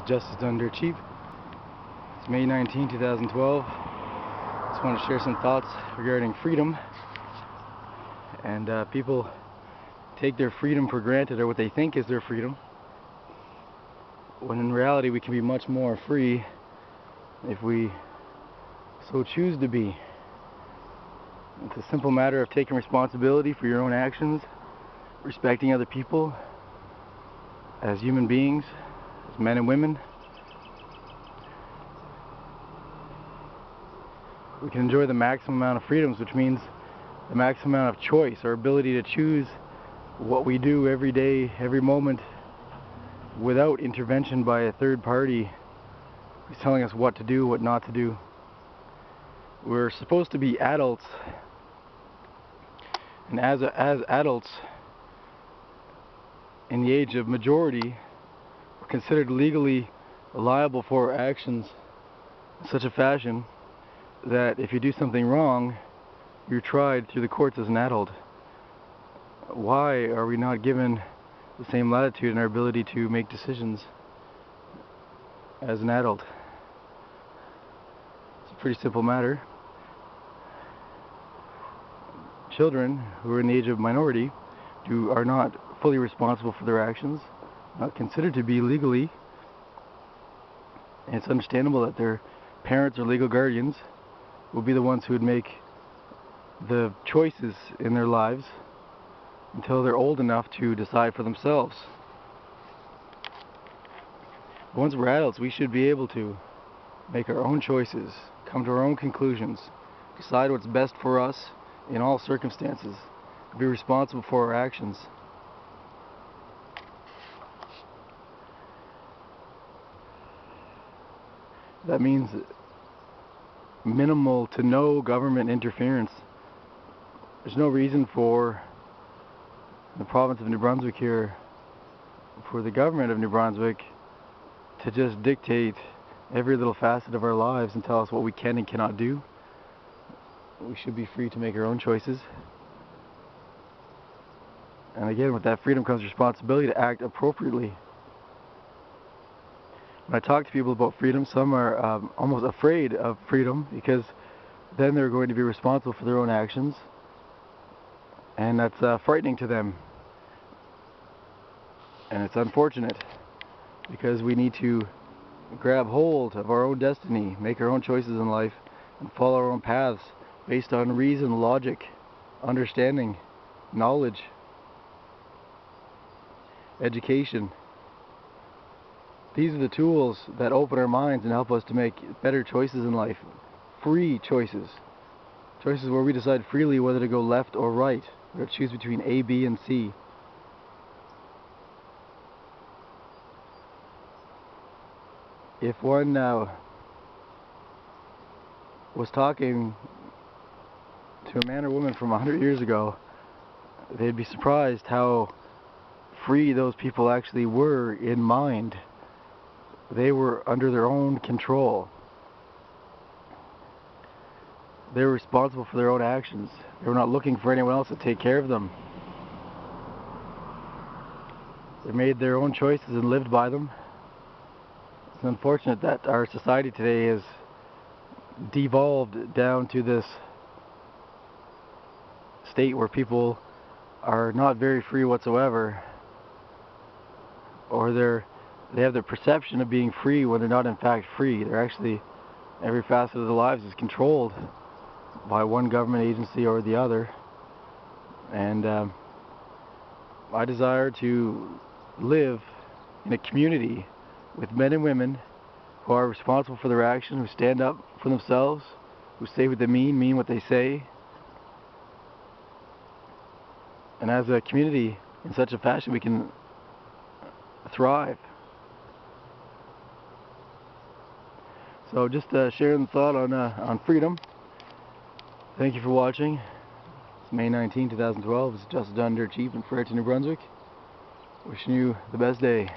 justice done dirt cheap. It's May 19, 2012. Just want to share some thoughts regarding freedom. And people take their freedom for granted, or what they think is their freedom, when in reality we can be much more free if we so choose to be. It's a simple matter of taking responsibility for your own actions, respecting other people as human beings, as men and women. We can enjoy the maximum amount of freedoms, which means the maximum amount of choice, our ability to choose what we do every day, every moment, without intervention by a third party who's telling us what to do, what not to do. We're supposed to be adults, and as adults in the age of majority, we're considered legally liable for our actions in such a fashion that if you do something wrong, you're tried through the courts as an adult. Why are we not given the same latitude in our ability to make decisions as an adult? It's a pretty simple matter. Children who are in the age of minority are not fully responsible for their actions, not considered to be legally, and it's understandable that their parents or legal guardians will be the ones who would make the choices in their lives until they're old enough to decide for themselves. Once we're adults, we should be able to make our own choices, come to our own conclusions, decide what's best for us in all circumstances, be responsible for our actions. That means minimal to no government interference. There's no reason for the province of New Brunswick here, for the government of New Brunswick, to just dictate every little facet of our lives and tell us what we can and cannot do. We should be free to make our own choices. And again, with that freedom comes responsibility to act appropriately. When I talk to people about freedom, some are almost afraid of freedom because then they're going to be responsible for their own actions, and that's frightening to them. And it's unfortunate because we need to grab hold of our own destiny, make our own choices in life, and follow our own paths based on reason, logic, understanding, knowledge, education. These are the tools that open our minds and help us to make better choices in life. Free choices. Choices where we decide freely whether to go left or right, or to choose between A, B, and C. If one was talking to a man or woman from 100 years ago, they'd be surprised how free those people actually were in mind. They were under their own control. They were responsible for their own actions. They were not looking for anyone else to take care of them. They made their own choices and lived by them. It's unfortunate that our society today has devolved down to this state where people are not very free whatsoever, or they have the perception of being free when they're not in fact free. They're actually, every facet of their lives is controlled by one government agency or the other. And I desire to live in a community with men and women who are responsible for their actions, who stand up for themselves, who say what they mean what they say. And as a community, in such a fashion, we can thrive. So just sharing the thought on freedom. Thank you for watching. It's May 19, 2012. It's justice done dirt cheap in Fredericton, New Brunswick. Wishing you the best day.